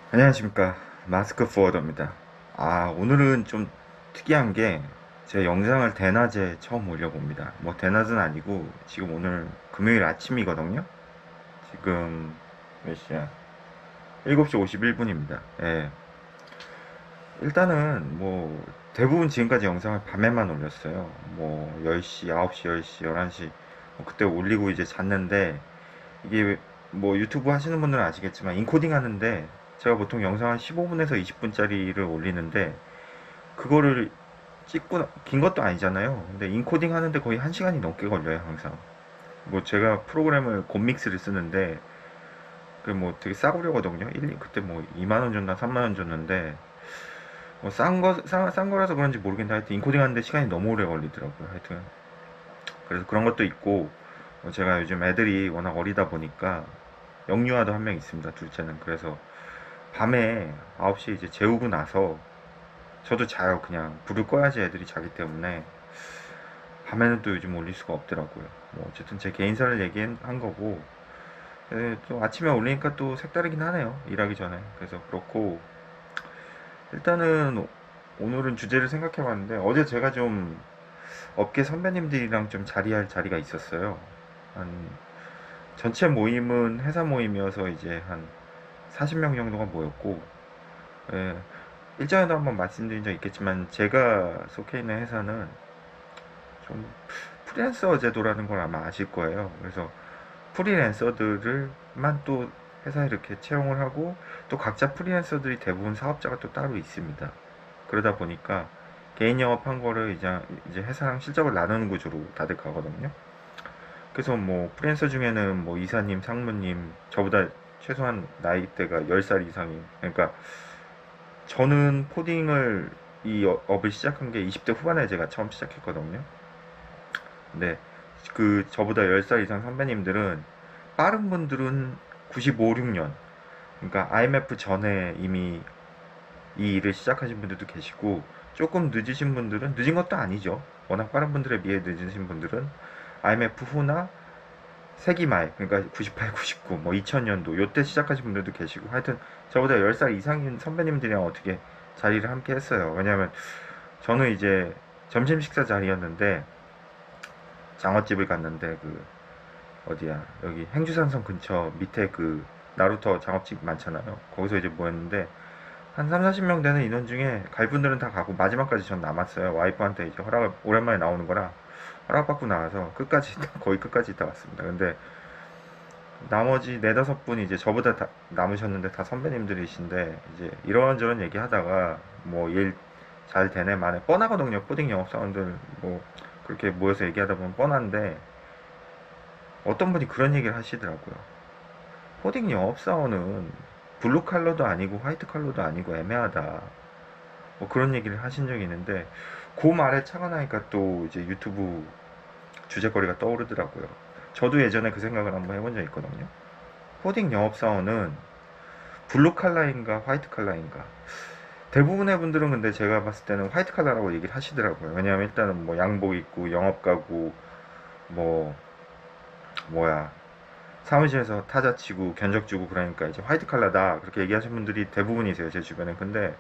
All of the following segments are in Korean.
안녕하십니까. 마스크 포워더입니다. 오늘은 좀 특이한 게 제 영상을 대낮에 처음 올려봅니다. 뭐 대낮은 아니고 지금 오늘 금요일 아침이거든요. 지금 몇 시야? 7시 51분입니다. 예. 일단은 뭐 대부분 지금까지 영상을 밤에만 올렸어요. 뭐 10시, 9시, 10시, 11시 그때 올리고 이제 잤는데 이게 뭐 유튜브 하시는 분들은 아시겠지만 인코딩 하는데 제가 보통 영상 한 15분에서 20분짜리를 올리는데 그거를 찍고 긴 것도 아니잖아요. 근데 인코딩 하는데 거의 1시간이 넘게 걸려요, 항상. 뭐 제가 프로그램을 곰믹스를 쓰는데 그 뭐 되게 싸구려거든요. 그때 뭐 2만 원 줬나 3만 원 줬는데 뭐 싼 거라서 그런지 모르겠는데 하여튼 인코딩 하는데 시간이 너무 오래 걸리더라고요. 하여튼 그래서 그런 것도 있고 제가 요즘 애들이 워낙 어리다 보니까 영유아도 한 명 있습니다. 둘째는. 그래서 밤에 9시에 이제 재우고 나서 저도 자요. 그냥 불을 꺼야지 애들이 자기 때문에 밤에는 또 요즘 올릴 수가 없더라고요. 뭐 어쨌든 제 개인사를 얘기한 거고 또 아침에 올리니까 또 색다르긴 하네요. 일하기 전에. 그래서 그렇고 일단은 오늘은 주제를 생각해 봤는데 어제 제가 좀 업계 선배님들이랑 좀 자리할 자리가 있었어요. 한 전체 모임은 회사 모임이어서 이제 한 40명 정도가 모였고 예, 일전에도 한번 말씀드린 적 있겠지만 제가 속해 있는 회사는 좀 프리랜서 제도라는 걸 아마 아실 거예요. 그래서 프리랜서들을만 또 회사에 이렇게 채용을 하고 또 각자 프리랜서들이 대부분 사업자가 또 따로 있습니다. 그러다 보니까 개인 영업한 거를 이제 회사랑 실적을 나누는 구조로 다들 가거든요. 그래서 뭐 프리랜서 중에는 뭐 이사님, 상무님, 저보다 최소한 나이대가 10살 이상인, 그러니까 저는 코딩을 이 업을 시작한 게 20대 후반에 제가 처음 시작했거든요. 근데 그 저보다 10살 이상 선배님들은 빠른 분들은 95, 6년, 그러니까 IMF 전에 이미 이 일을 시작하신 분들도 계시고 조금 늦으신 분들은 늦은 것도 아니죠. 워낙 빠른 분들에 비해 늦으신 분들은 IMF 후나 세기 말, 그러니까 98, 99, 뭐 2000년도 요때 시작하신 분들도 계시고 하여튼 저보다 10살 이상인 선배님들이랑 어떻게 자리를 함께 했어요. 왜냐하면 저는 이제 점심 식사 자리였는데 장어집을 갔는데 그 어디야 여기 행주산성 근처 밑에 그 나루터 장어집 많잖아요. 거기서 이제 모였는데 한 3, 40명 되는 인원 중에 갈 분들은 다 가고 마지막까지 전 남았어요. 와이프한테 이제 허락을 오랜만에 나오는 거라 허락받고 나와서 끝까지 거의 끝까지 있다 왔습니다. 근데 나머지 네다섯 분이 이제 저보다 다 남으셨는데 다 선배님들이신데 이제 이런저런 얘기하다가 뭐 일 잘 되네 마네 뻔하거든요. 코딩 영업사원들 뭐 그렇게 모여서 얘기하다 보면 뻔한데 어떤 분이 그런 얘기를 하시더라고요. 코딩 영업사원은 블루 칼러도 아니고 화이트 칼러도 아니고 애매하다. 뭐 그런 얘기를 하신 적이 있는데 그 말에 차가 나니까 또 이제 유튜브 주제거리가 떠오르더라고요. 저도 예전에 그 생각을 한번 해본 적 있거든요. 코딩 영업사원은 블루 칼라인가 화이트 칼라인가. 대부분의 분들은 근데 제가 봤을 때는 화이트 칼라라고 얘기를 하시더라고요. 왜냐하면 일단은 뭐 양복 입고 영업 가고 뭐 뭐야 사무실에서 타자 치고 견적 주고 그러니까 이제 화이트 칼라다 그렇게 얘기하시는 분들이 대부분이세요, 제 주변에. 근데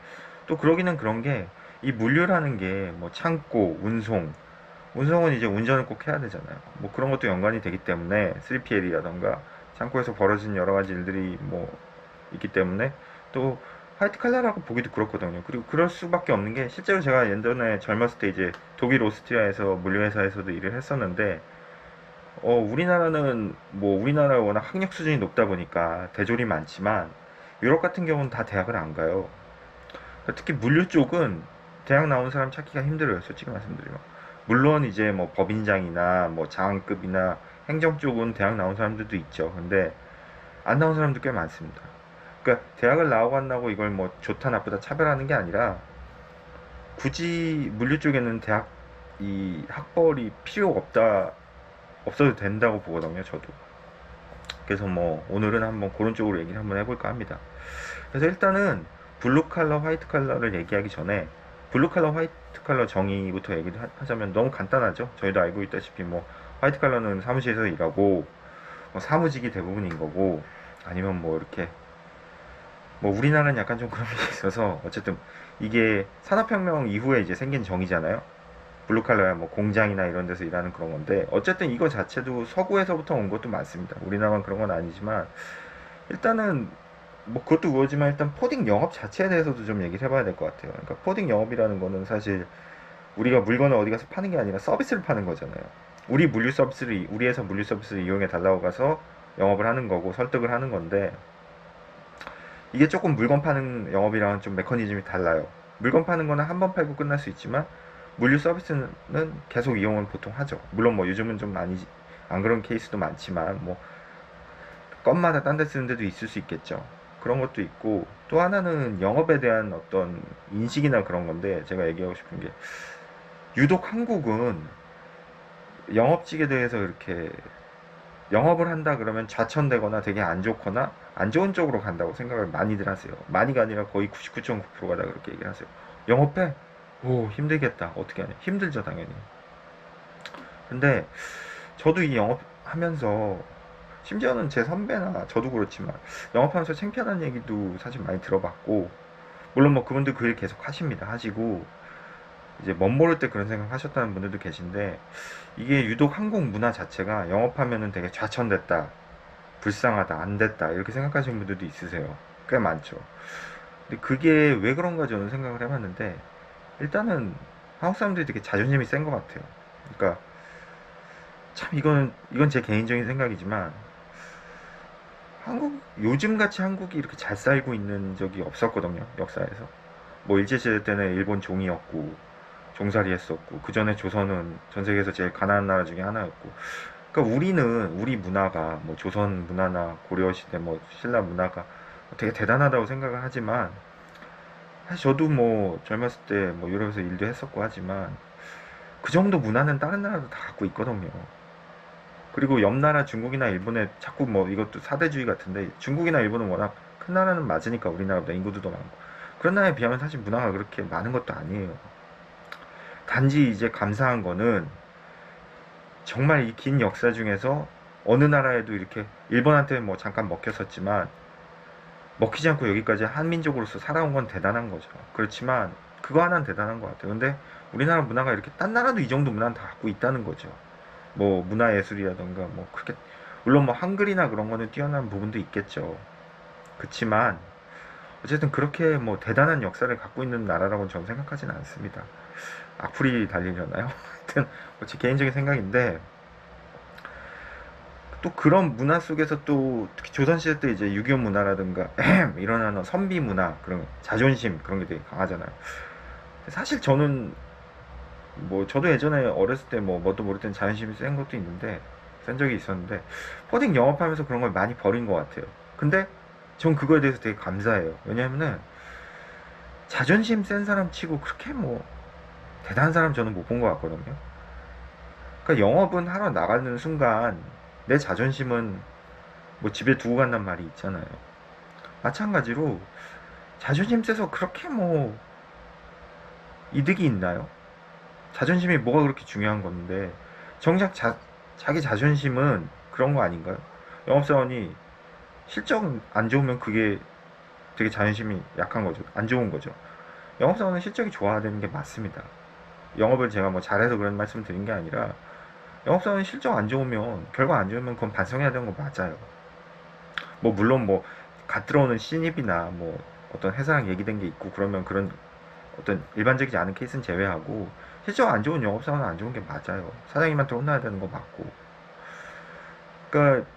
또 그러기는 그런 게 이 물류라는 게 뭐 창고 운송은 이제 운전을 꼭 해야 되잖아요. 뭐 그런 것도 연관이 되기 때문에 3PL이라던가 창고에서 벌어진 여러 가지 일들이 뭐 있기 때문에 또 화이트 칼라라고 보기도 그렇거든요. 그리고 그럴 수밖에 없는 게 실제로 제가 예전에 젊었을 때 이제 독일 오스트리아에서 물류회사에서도 일을 했었는데 우리나라는 뭐 우리나라 워낙 학력 수준이 높다 보니까 대졸이 많지만 유럽 같은 경우는 다 대학을 안 가요. 그러니까 특히 물류 쪽은 대학 나온 사람 찾기가 힘들어요. 솔직히 말씀드리면. 물론 이제 뭐 법인장이나 뭐 장급이나 행정 쪽은 대학 나온 사람들도 있죠. 근데 안 나온 사람도 꽤 많습니다. 그러니까 대학을 나오고 안 나오고 이걸 뭐 좋다 나쁘다 차별하는 게 아니라 굳이 물류 쪽에는 대학 이 학벌이 필요 없어도 된다고 보거든요. 저도. 그래서 뭐 오늘은 한번 그런 쪽으로 얘기를 한번 해볼까 합니다. 그래서 일단은 블루 칼라, 화이트 칼라를 얘기하기 전에 블루 칼라, 화이트 칼라 정의부터 얘기를 하자면 너무 간단하죠. 저희도 알고 있다시피 뭐 화이트 칼라는 사무실에서 일하고 뭐 사무직이 대부분인 거고 아니면 뭐 이렇게 뭐 우리나라는 약간 좀 그런 게 있어서 어쨌든 이게 산업혁명 이후에 이제 생긴 정의잖아요. 블루칼라야 뭐 공장이나 이런 데서 일하는 그런 건데 어쨌든 이거 자체도 서구에서부터 온 것도 많습니다. 우리나라만 그런 건 아니지만 일단은 뭐 그것도 그거지만 일단 포딩 영업 자체에 대해서도 좀 얘기를 해봐야 될 것 같아요. 그러니까 포딩 영업이라는 거는 사실 우리가 물건을 어디 가서 파는 게 아니라 서비스를 파는 거잖아요. 우리 회사 물류 서비스를 이용해 달라고 가서 영업을 하는 거고 설득을 하는 건데 이게 조금 물건 파는 영업이랑은 좀 메커니즘이 달라요. 물건 파는 거는 한 번 팔고 끝날 수 있지만 물류 서비스는 계속 이용을 보통 하죠. 물론 뭐 요즘은 좀 많이 안 그런 케이스도 많지만 뭐 건마다 딴 데 쓰는 데도 있을 수 있겠죠. 그런 것도 있고 또 하나는 영업에 대한 어떤 인식이나 그런 건데 제가 얘기하고 싶은 게 유독 한국은 영업직에 대해서 이렇게 영업을 한다 그러면 좌천되거나 되게 안 좋거나 안 좋은 쪽으로 간다고 생각을 많이들 하세요. 많이가 아니라 거의 99.9%가 다 그렇게 얘기를 하세요. 영업해? 오, 힘들겠다. 어떻게 하냐? 힘들죠, 당연히. 근데 저도 이 영업하면서 심지어는 제 선배나 저도 그렇지만 영업하면서 창피하다는 얘기도 사실 많이 들어봤고 물론 뭐 그분들 그 일 계속 하십니다. 하시고 이제 멋모를 때 그런 생각 하셨다는 분들도 계신데 이게 유독 한국 문화 자체가 영업하면은 되게 좌천됐다, 불쌍하다, 안 됐다 이렇게 생각하시는 분들도 있으세요. 꽤 많죠. 근데 그게 왜 그런가 저는 생각을 해봤는데 일단은 한국 사람들이 되게 자존심이 센 것 같아요. 그러니까 참 이건 제 개인적인 생각이지만 요즘같이 한국이 이렇게 잘 살고 있는 적이 없었거든요. 역사에서. 뭐 일제시대 때는 일본 종이었고 종살이 했었고 그 전에 조선은 전 세계에서 제일 가난한 나라 중에 하나였고 그러니까 우리 문화가 뭐 조선 문화나 고려 시대 뭐 신라 문화가 되게 대단하다고 생각을 하지만 사실 저도 뭐 젊었을 때 뭐 유럽에서 일도 했었고 하지만 그 정도 문화는 다른 나라도 다 갖고 있거든요. 그리고 옆 나라 중국이나 일본에 자꾸 뭐 이것도 사대주의 같은데 중국이나 일본은 워낙 큰 나라는 맞으니까 우리나라보다 인구도 더 많고 그런 나라에 비하면 사실 문화가 그렇게 많은 것도 아니에요. 단지 이제 감사한 거는 정말 이 긴 역사 중에서 어느 나라에도 이렇게 일본한테 뭐 잠깐 먹혔었지만 먹히지 않고 여기까지 한민족으로서 살아온 건 대단한 거죠. 그렇지만 그거 하나는 대단한 것 같아요. 근데 우리나라 문화가 이렇게 딴 나라도 이 정도 문화는 다 갖고 있다는 거죠. 뭐 문화예술이라던가 뭐 그렇게 물론 뭐 한글이나 그런 거는 뛰어난 부분도 있겠죠. 그렇지만 어쨌든 그렇게 뭐 대단한 역사를 갖고 있는 나라라고는 저는 생각하지는 않습니다. 악플이 달리려나요? 하여튼 뭐제 개인적인 생각인데 또 그런 문화 속에서 또 특히 조선시대 때 이제 6.25 문화라든가 일어나는 선비 문화 그런 자존심 그런 게 되게 강하잖아요. 사실 저는 뭐 저도 예전에 어렸을 때 뭐 뭣도 모를 땐 자존심이 센 것도 있는데 센 적이 있었는데 코딩 영업하면서 그런 걸 많이 버린 것 같아요. 근데 전 그거에 대해서 되게 감사해요. 왜냐면은 자존심 센 사람 치고 그렇게 뭐 대단한 사람 저는 못 본 것 같거든요. 그러니까 영업은 하러 나가는 순간 내 자존심은 뭐 집에 두고 간단 말이 있잖아요. 마찬가지로 자존심 세서 그렇게 뭐 이득이 있나요? 자존심이 뭐가 그렇게 중요한 건데 정작 자기 자존심은 그런 거 아닌가요? 영업사원이 실적 안 좋으면 그게 되게 자존심이 약한 거죠. 안 좋은 거죠. 영업사원은 실적이 좋아야 되는 게 맞습니다. 영업을 제가 뭐 잘해서 그런 말씀 드린 게 아니라 영업사원은 실적 안 좋으면 결과 안 좋으면 그건 반성해야 되는 거 맞아요. 뭐 물론 뭐 갓 들어오는 신입이나 뭐 어떤 회사랑 얘기된 게 있고 그러면 그런 어떤 일반적이지 않은 케이스는 제외하고 실적 안 좋은 영업사원은 안 좋은 게 맞아요. 사장님한테 혼나야 되는 거 맞고. 그러니까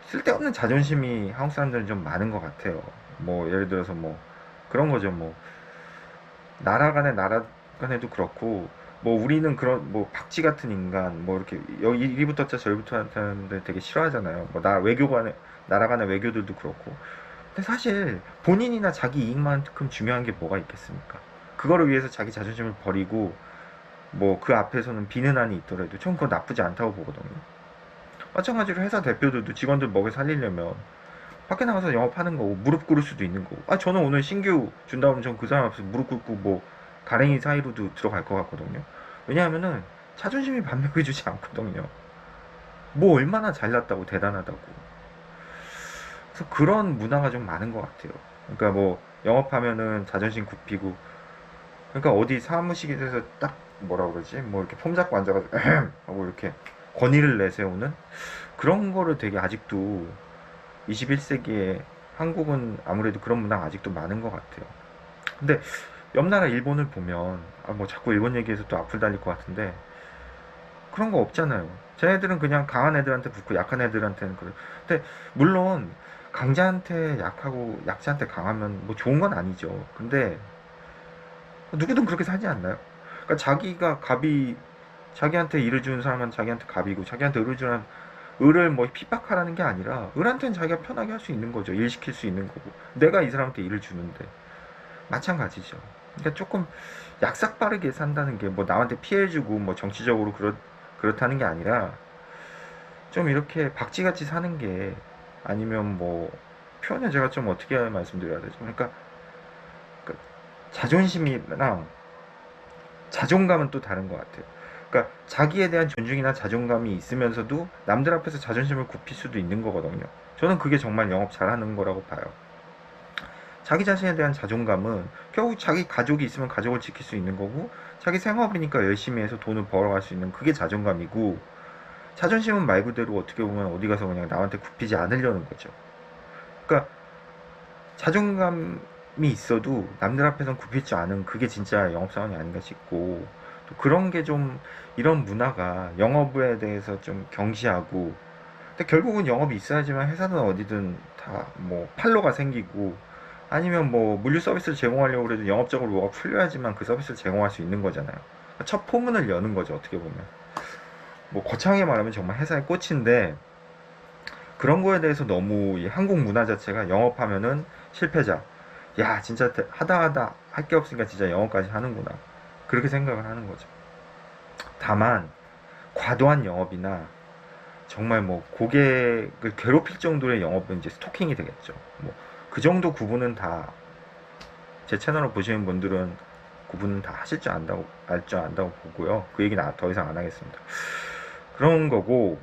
쓸데없는 자존심이 한국 사람들은 좀 많은 것 같아요. 뭐 예를 들어서 뭐 그런 거죠. 뭐 나라 간에도 그렇고 뭐 우리는 그런 뭐 박쥐 같은 인간 뭐 이렇게 여기 이리부터 짜 저리부터 하는데 되게 싫어하잖아요. 뭐 나라 간의 외교들도 그렇고. 근데 사실 본인이나 자기 이익만큼 중요한 게 뭐가 있겠습니까? 그거를 위해서 자기 자존심을 버리고 뭐 그 앞에서는 비는 한이 있더라도 전 그거 나쁘지 않다고 보거든요. 마찬가지로 회사 대표들도 직원들 먹여 살리려면 밖에 나가서 영업하는 거고 무릎 꿇을 수도 있는 거고 저는 오늘 신규 준다 그러면 전 그 사람 앞에서 무릎 꿇고 뭐 가랭이 사이로도 들어갈 것 같거든요. 왜냐하면은 자존심이 밥 먹여주지 않거든요. 뭐 얼마나 잘났다고 대단하다고 그래서 그런 문화가 좀 많은 것 같아요. 그러니까 뭐 영업하면은 자존심 굽히고, 그러니까 어디 사무실에서 딱 뭐라 그러지? 뭐 이렇게 폼 잡고 앉아가지고 하고 이렇게 권위를 내세우는 그런 거를 되게 아직도 21세기에 한국은 아무래도 그런 문화가 아직도 많은 것 같아요. 근데 옆 나라 일본을 보면, 뭐 자꾸 일본 얘기해서 또 악플 달릴 것 같은데, 그런 거 없잖아요. 쟤네들은 그냥 강한 애들한테 붙고 약한 애들한테는 그래. 근데 물론 강자한테 약하고 약자한테 강하면 뭐 좋은 건 아니죠. 근데 누구든 그렇게 살지 않나요? 그러니까 자기가 갑이, 자기한테 일을 주는 사람은 자기한테 갑이고, 자기한테 을을 주는 을을 뭐 핍박하라는 게 아니라 을한테는 자기가 편하게 할 수 있는 거죠. 일 시킬 수 있는 거고, 내가 이 사람한테 일을 주는데 마찬가지죠. 그러니까 조금 약삭빠르게 산다는 게 뭐 남한테 피해 주고 뭐 정치적으로 그렇다는 게 아니라, 좀 이렇게 박쥐같이 사는 게, 아니면 뭐 표현을 제가 좀 어떻게 말씀드려야 되죠? 그러니까 자존심이랑 자존감은 또 다른 것 같아요. 그러니까 자기에 대한 존중이나 자존감이 있으면서도 남들 앞에서 자존심을 굽힐 수도 있는 거거든요. 저는 그게 정말 영업 잘하는 거라고 봐요. 자기 자신에 대한 자존감은 결국 자기 가족이 있으면 가족을 지킬 수 있는 거고, 자기 생업이니까 열심히 해서 돈을 벌어갈 수 있는 그게 자존감이고, 자존심은 말 그대로 어떻게 보면 어디 가서 그냥 남한테 굽히지 않으려는 거죠. 그러니까 자존감이 있어도 남들 앞에선 굽힐 줄 아는 그게 진짜 영업사원이 아닌가 싶고, 또 그런 게 좀, 이런 문화가 영업에 대해서 좀 경시하고, 근데 결국은 영업이 있어야지만 회사는 어디든 다 뭐 판로가 생기고, 아니면 뭐 물류 서비스를 제공하려고 그래도 영업적으로 뭐가 풀려야지만 그 서비스를 제공할 수 있는 거잖아요. 첫 포문을 여는 거죠, 어떻게 보면. 뭐 거창하게 말하면 정말 회사의 꽃인데, 그런 거에 대해서 너무 이 한국 문화 자체가 영업하면은 실패자. 야, 진짜 하다 하다 할 게 없으니까 진짜 영업까지 하는구나. 그렇게 생각을 하는 거죠. 다만 과도한 영업이나 정말 뭐 고객을 괴롭힐 정도의 영업은 이제 스토킹이 되겠죠. 뭐 그 정도 구분은 다 제 채널을 보시는 분들은 구분은 다 하실 줄 안다고, 알 줄 안다고 보고요. 그 얘기는 더 이상 안 하겠습니다. 그런 거고,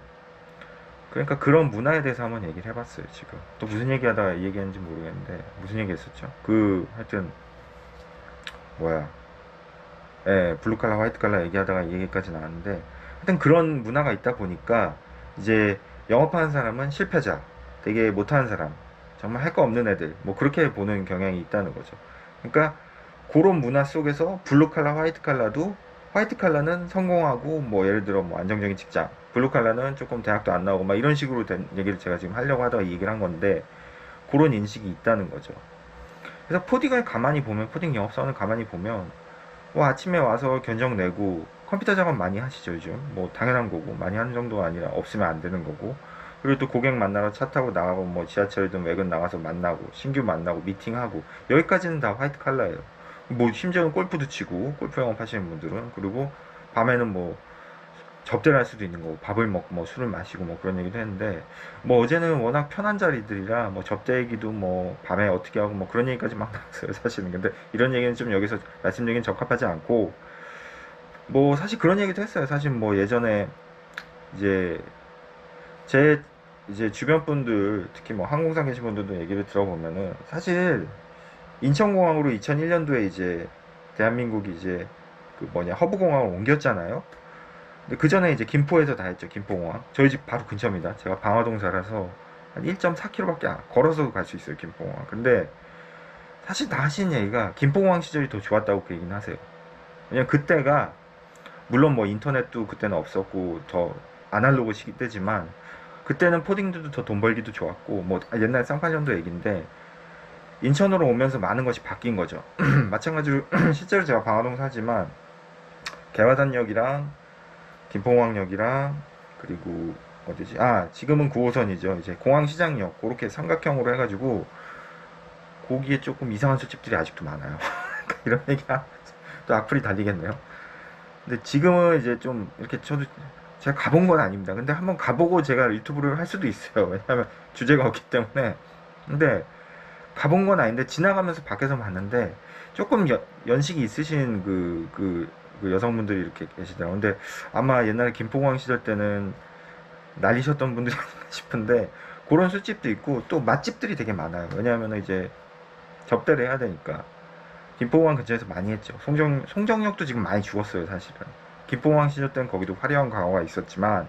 그러니까 그런 문화에 대해서 한번 얘기를 해봤어요. 지금 또 무슨 얘기하다가 얘기했는지 모르겠는데, 무슨 얘기했었죠? 그 하여튼 뭐야, 예, 블루칼라 화이트칼라 얘기하다가 이 얘기까지 나왔는데, 하여튼 그런 문화가 있다 보니까 이제 영업하는 사람은 실패자, 되게 못하는 사람, 정말 할 거 없는 애들, 뭐 그렇게 보는 경향이 있다는 거죠. 그러니까 그런 문화 속에서 블루칼라 화이트칼라도, 화이트칼라는 성공하고 뭐 예를 들어 뭐 안정적인 직장, 블루칼라는 조금 대학도 안 나오고 막 이런 식으로 된 얘기를 제가 지금 하려고 하다가 이 얘기를 한 건데, 그런 인식이 있다는 거죠. 그래서 포딩을 가만히 보면, 포딩 영업사원을 가만히 보면, 뭐 아침에 와서 견적 내고 컴퓨터 작업 많이 하시죠. 요즘 뭐 당연한 거고, 많이 하는 정도가 아니라 없으면 안 되는 거고, 그리고 또 고객 만나러 차 타고 나가고 뭐 지하철이든 외근 나가서 만나고 신규 만나고 미팅하고, 여기까지는 다 화이트 칼라예요. 뭐 심지어는 골프도 치고, 골프 영업 하시는 분들은, 그리고 밤에는 뭐 접대를 할 수도 있는 거고, 밥을 먹고 뭐 술을 마시고 뭐 그런 얘기도 했는데, 뭐 어제는 워낙 편한 자리들이라 뭐 접대 얘기도 뭐 밤에 어떻게 하고 뭐 그런 얘기까지 막 나왔어요, 사실은. 근데 이런 얘기는 좀 여기서 말씀드리긴 적합하지 않고, 뭐 사실 그런 얘기도 했어요. 사실 뭐 예전에 이제 제 이제 주변 분들, 특히 뭐 항공사 계신 분들도 얘기를 들어보면은, 사실 인천공항으로 2001년도에 이제 대한민국이 이제 그 뭐냐 허브공항을 옮겼잖아요. 근데 그 전에 이제 김포에서 다 했죠. 김포공항. 저희 집 바로 근처입니다. 제가 방화동 살아서 한 1.4km밖에 걸어서 갈 수 있어요, 김포공항. 근데 사실 다 하시는 얘기가 김포공항 시절이 더 좋았다고 그 얘기는 하세요. 왜냐면 그때가, 물론 뭐 인터넷도 그때는 없었고 더 아날로그 시대지만, 그때는 포딩들도 더 돈 벌기도 좋았고, 뭐 옛날 쌍팔년도 얘기인데, 인천으로 오면서 많은 것이 바뀐 거죠. 마찬가지로 실제로 제가 방화동 살지만 개화단역이랑 김포공항역이랑, 그리고 어디지? 지금은 9호선이죠. 이제 공항시장역, 그렇게 삼각형으로 해가지고 거기에 조금 이상한 술집들이 아직도 많아요. 이런 얘기야. 또 악플이 달리겠네요. 근데 지금은 이제 좀 이렇게, 저도 제가 가본 건 아닙니다. 근데 한번 가보고 제가 유튜브를 할 수도 있어요. 왜냐하면 주제가 없기 때문에. 근데 가본 건 아닌데 지나가면서 밖에서 봤는데, 조금 연식이 있으신 그 여성분들이 이렇게 계시더라고요. 근데 아마 옛날에 김포공항 시절 때는 날리셨던 분들이 아닌가 싶은데, 그런 술집도 있고 또 맛집들이 되게 많아요. 왜냐하면 이제 접대를 해야 되니까. 김포공항 근처에서 많이 했죠. 송정역도 지금 많이 죽었어요, 사실은. 김포공항 시절 때는 거기도 화려한 과거가 있었지만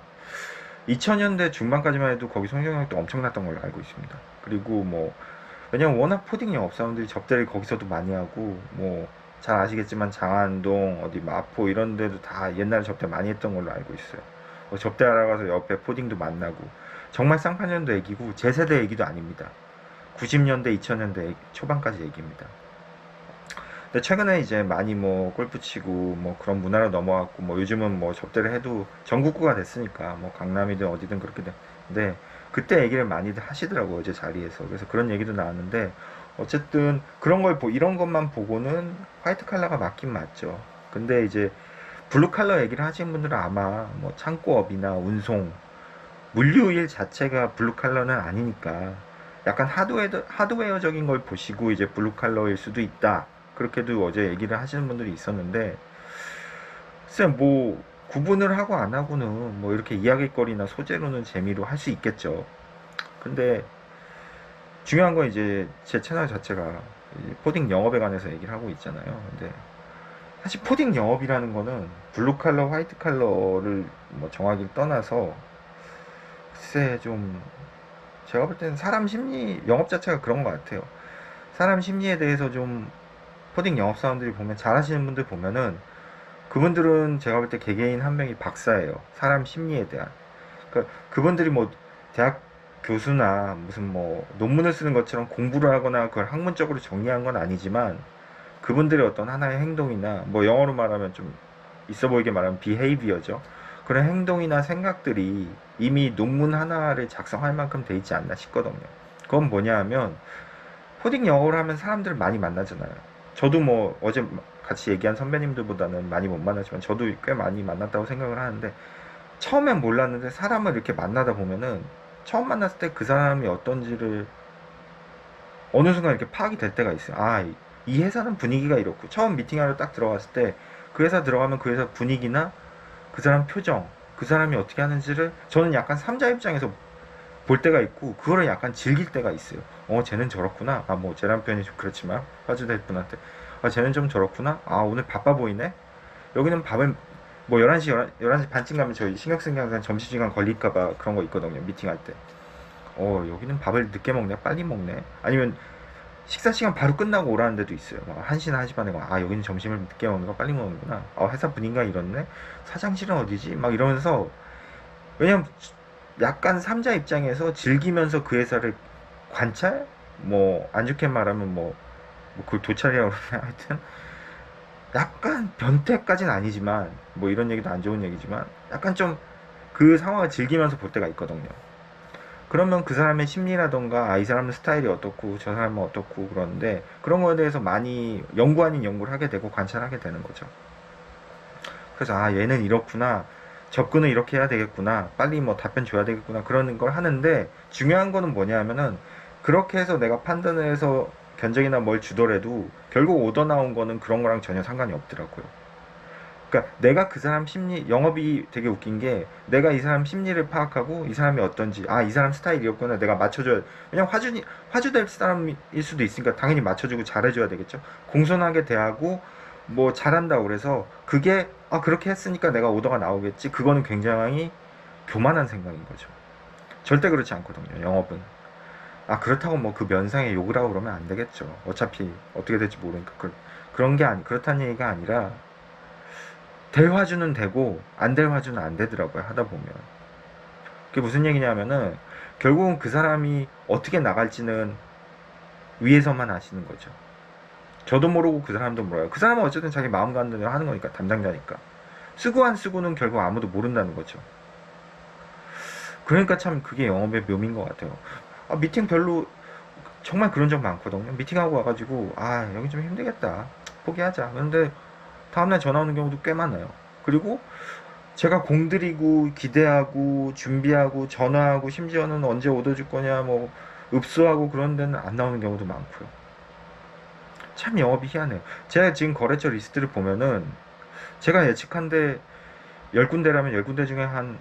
2000년대 중반까지만 해도 거기 송정역도 엄청났던 걸로 알고 있습니다. 그리고 뭐 왜냐면 워낙 푸딩 영업사원들이 접대를 거기서도 많이 하고 뭐 잘 아시겠지만 장안동 어디 마포 이런 데도 다 옛날에 접대 많이 했던 걸로 알고 있어요. 접대하러 가서 옆에 푸딩도 만나고 정말 쌍파년도 얘기고 제 세대 얘기도 아닙니다. 90년대 2000년대 초반까지 얘기입니다. 근데 최근에 이제 많이 뭐 골프 치고 뭐 그런 문화로 넘어왔고 뭐 요즘은 뭐 접대를 해도 전국구가 됐으니까 뭐 강남이든 어디든 그렇게 되는데 그때 얘기를 많이들 하시더라고요, 어제 자리에서. 그래서 그런 얘기도 나왔는데 어쨌든 그런 걸 이런 것만 보고는 화이트 칼라가 맞긴 맞죠. 근데 이제 블루 칼라 얘기를 하시는 분들은 아마 뭐 창고업이나 운송 물류일 자체가 블루 칼라는 아니니까 약간 하드웨어적인 걸 보시고 이제 블루 칼라일 수도 있다. 그렇게도 어제 얘기를 하시는 분들이 있었는데, 글쎄 뭐 구분을 하고 안 하고는 뭐 이렇게 이야기거리나 소재로는 재미로 할 수 있겠죠. 근데 중요한 건 이제 제 채널 자체가 포딩 영업에 관해서 얘기를 하고 있잖아요. 근데 사실 포딩 영업이라는 거는 블루 칼러, 화이트 칼러를 뭐 정하기를 떠나서 글쎄 좀 제가 볼 때는 사람 심리 영업 자체가 그런 것 같아요. 사람 심리에 대해서 좀 코딩 영업사원들이 보면 잘하시는 분들 보면은 그분들은 제가 볼 때 개개인 한 명이 박사예요. 사람 심리에 대한. 그러니까 그분들이 뭐 대학 교수나 무슨 뭐 논문을 쓰는 것처럼 공부를 하거나 그걸 학문적으로 정리한 건 아니지만 그분들의 어떤 하나의 행동이나 뭐 영어로 말하면 좀 있어 보이게 말하면 behavior죠. 그런 행동이나 생각들이 이미 논문 하나를 작성할 만큼 돼 있지 않나 싶거든요. 그건 뭐냐 하면 코딩 영어를 하면 사람들을 많이 만나잖아요. 저도 뭐 어제 같이 얘기한 선배님들보다는 많이 못 만나지만 저도 꽤 많이 만났다고 생각을 하는데 처음엔 몰랐는데 사람을 이렇게 만나다 보면은 처음 만났을 때 그 사람이 어떤지를 어느 순간 이렇게 파악이 될 때가 있어요. 아, 이 회사는 분위기가 이렇고 처음 미팅하러 딱 들어갔을 때 그 회사 들어가면 그 회사 분위기나 그 사람 표정, 그 사람이 어떻게 하는지를 저는 약간 삼자 입장에서 볼 때가 있고 그거를 약간 즐길 때가 있어요. 쟤는 저렇구나. 아, 뭐 제 남편이 좀 그렇지만 화주될 분한테 쟤는 좀 저렇구나. 아, 오늘 바빠 보이네. 여기는 밥을 뭐 11시 11시 반쯤 가면 저희 신경 쓰는 게 항상 점심시간 걸릴까봐 그런 거 있거든요. 미팅할 때. 여기는 밥을 늦게 먹네. 빨리 먹네. 아니면 식사 시간 바로 끝나고 오라는 데도 있어요. 막 1시나 1시 반에 여기는 점심을 늦게 먹는 거 빨리 먹는구나. 회사 분위기가 이렇네. 사장실은 어디지? 막 이러면서 왜냐면 약간 삼자 입장에서 즐기면서 그 회사를 관찰? 뭐 안 좋게 말하면 뭐 그걸 도찰이라고 그러나 하여튼 약간 변태까지는 아니지만 뭐 이런 얘기도 안 좋은 얘기지만 약간 좀 그 상황을 즐기면서 볼 때가 있거든요. 그러면 그 사람의 심리라던가 이 사람의 스타일이 어떻고 저 사람은 어떻고 그러는데 그런 거에 대해서 많이 연구 아닌 연구를 하게 되고 관찰하게 되는 거죠. 그래서 얘는 이렇구나, 접근을 이렇게 해야 되겠구나, 빨리 뭐 답변 줘야 되겠구나, 그런 걸 하는데 중요한 거는 뭐냐 하면은 그렇게 해서 내가 판단을 해서 견적이나 뭘 주더라도 결국 오더 나온 거는 그런 거랑 전혀 상관이 없더라고요. 그러니까 내가 그 사람 심리, 영업이 되게 웃긴 게 내가 이 사람 심리를 파악하고 이 사람이 어떤지, 이 사람 스타일이었구나, 내가 맞춰줘야. 왜냐면 화주될 사람일 수도 있으니까 당연히 맞춰주고 잘해줘야 되겠죠. 공손하게 대하고 뭐 잘한다고 그래서 그게 그렇게 했으니까 내가 오더가 나오겠지, 그거는 굉장히 교만한 생각인 거죠. 절대 그렇지 않거든요, 영업은. 그렇다고 뭐 그 면상에 욕을 하고 그러면 안 되겠죠. 어차피 어떻게 될지 모르니까. 그런 게 그렇다는 얘기가 아니라 될 화주는 되고 안 될 화주는 안 되더라고요, 하다 보면. 그게 무슨 얘기냐면은 결국은 그 사람이 어떻게 나갈지는 위에서만 아시는 거죠. 저도 모르고 그 사람도 몰라요. 그 사람은 어쨌든 자기 마음 가는 대로 하는 거니까, 담당자니까. 쓰고 안 쓰고는 결국 아무도 모른다는 거죠. 그러니까 참 그게 영업의 묘미인 것 같아요. 미팅 별로 정말 그런 적 많거든요. 미팅하고 와가지고 여기 좀 힘들겠다, 포기하자. 그런데 다음날 전화 오는 경우도 꽤 많아요. 그리고 제가 공들이고 기대하고 준비하고 전화하고 심지어는 언제 얻어줄 거냐 뭐 읍수하고 그런 데는 안 나오는 경우도 많고요. 참 영업이 희한해요. 제가 지금 거래처 리스트를 보면은 제가 예측한데 10군데라면 10군데 중에 한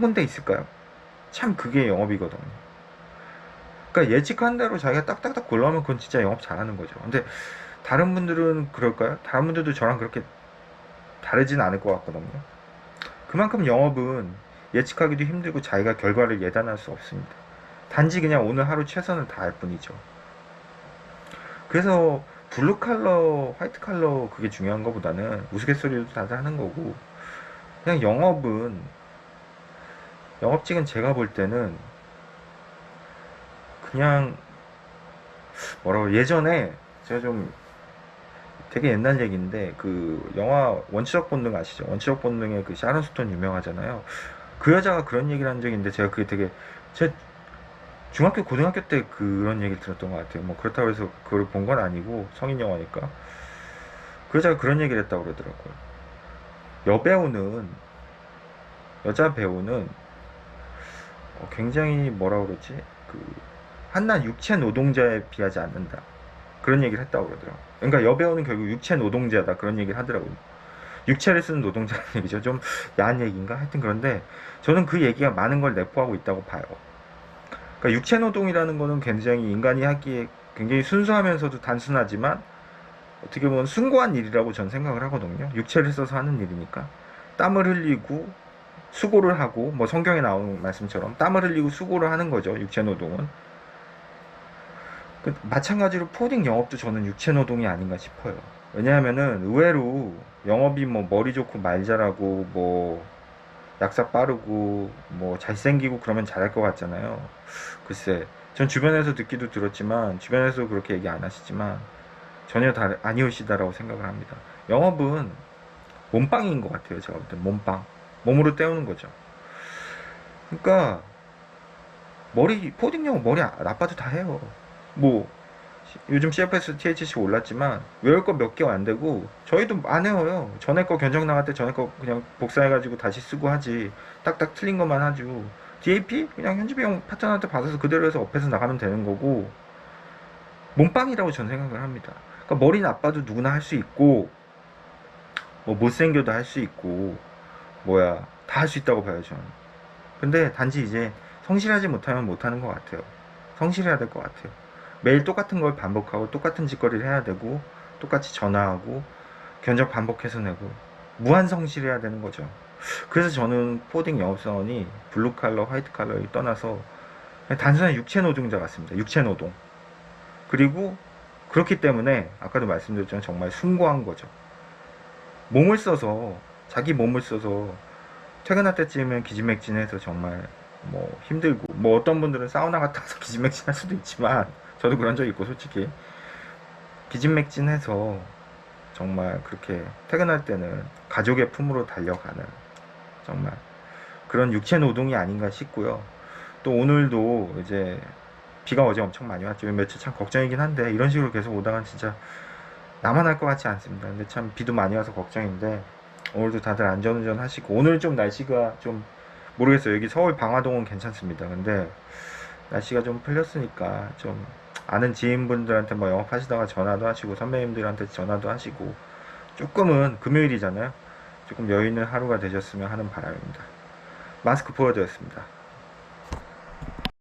군데 있을까요? 참 그게 영업이거든요. 그러니까 예측한 대로 자기가 딱딱딱 골라오면 그건 진짜 영업 잘하는 거죠. 근데 다른 분들은 그럴까요? 다른 분들도 저랑 그렇게 다르진 않을 것 같거든요. 그만큼 영업은 예측하기도 힘들고 자기가 결과를 예단할 수 없습니다. 단지 그냥 오늘 하루 최선을 다할 뿐이죠. 그래서 블루 칼러, 화이트 칼러 그게 중요한 것보다는 우스갯소리도 다들 하는 거고, 그냥 영업직은 제가 볼 때는 그냥 뭐라고, 예전에 제가 좀 되게 옛날 얘기인데 그 영화 원시적 본능 아시죠? 원시적 본능의 그 샤론 스톤 유명하잖아요. 그 여자가 그런 얘기를 한 적이 있는데 제가 그게 되게, 제 중학교 고등학교 때 그런 얘기를 들었던 것 같아요. 뭐 그렇다고 해서 그걸 본 건 아니고 성인 영화니까. 그 여자가 그런 얘기를 했다고 그러더라고요. 여배우는, 여자 배우는 굉장히 뭐라 그러지, 그 한낱 육체 노동자에 비하지 않는다, 그런 얘기를 했다고 그러더라고요. 그러니까 여배우는 결국 육체 노동자다, 그런 얘기를 하더라고요. 육체를 쓰는 노동자라는 얘기죠. 좀 야한 얘기인가? 하여튼 그런데 저는 그 얘기가 많은 걸 내포하고 있다고 봐요. 그러니까 육체 노동이라는 거는 굉장히 인간이 하기에 굉장히 순수하면서도 단순하지만 어떻게 보면 숭고한 일이라고 전 생각을 하거든요. 육체를 써서 하는 일이니까. 땀을 흘리고 수고를 하고, 뭐 성경에 나오는 말씀처럼 땀을 흘리고 수고를 하는 거죠, 육체 노동은. 마찬가지로 코딩 영업도 저는 육체 노동이 아닌가 싶어요. 왜냐하면은 의외로 영업이 뭐 머리 좋고 말 잘하고 뭐 약사 빠르고 뭐 잘생기고 그러면 잘할 것 같잖아요. 글쎄, 전 주변에서 듣기도 들었지만, 주변에서 그렇게 얘기 안 하시지만 전혀 아니오시다라고 생각을 합니다. 영업은 몸빵인 것 같아요. 제가 볼 때 몸빵, 몸으로 때우는 거죠. 그러니까 코딩 영업 머리 나빠도 다 해요. 뭐 요즘 CFS, THC 올랐지만 외울 거 몇 개 안 되고 저희도 안 외워요. 전에 거 견적 나갈 때 전에 거 그냥 복사해가지고 다시 쓰고 하지, 딱딱 틀린 것만 하죠. DAP 그냥 현지비용 파트너한테 받아서 그대로 해서 업해서 나가면 되는 거고, 몸빵이라고 전 생각을 합니다. 그러니까 머리 나빠도 누구나 할 수 있고, 뭐 못생겨도 할 수 있고, 뭐야 다 할 수 있다고 봐요 저는. 근데 단지 이제 성실하지 못하면 못하는 것 같아요. 성실해야 될 것 같아요. 매일 똑같은 걸 반복하고 똑같은 짓거리를 해야 되고 똑같이 전화하고 견적 반복해서 내고 무한 성실해야 되는 거죠. 그래서 저는 코딩 영업사원이 블루 칼러, 화이트 칼러를 떠나서 그냥 단순한 육체 노동자 같습니다. 육체 노동. 그리고 그렇기 때문에 아까도 말씀드렸지만 정말 숭고한 거죠. 몸을 써서, 자기 몸을 써서 퇴근할 때쯤이면 기진맥진해서 정말 뭐 힘들고, 뭐 어떤 분들은 사우나 갔다 와서 기진맥진할 수도 있지만 저도 그런 적 있고, 솔직히 기진맥진해서 정말 그렇게 퇴근할 때는 가족의 품으로 달려가는 정말 그런 육체 노동이 아닌가 싶고요. 또 오늘도 이제 비가 어제 엄청 많이 왔죠. 며칠 참 걱정이긴 한데 이런 식으로 계속 오다간 진짜 나만 할 것 같지 않습니다. 근데 참 비도 많이 와서 걱정인데 오늘도 다들 안전운전 하시고, 오늘 좀 날씨가 좀 모르겠어요. 여기 서울 방화동은 괜찮습니다. 근데 날씨가 좀 풀렸으니까 좀 아는 지인분들한테 뭐 영업하시다가 전화도 하시고 선배님들한테 전화도 하시고, 조금은 금요일이잖아요. 조금 여유 있는 하루가 되셨으면 하는 바람입니다. 마스크 보여드렸습니다.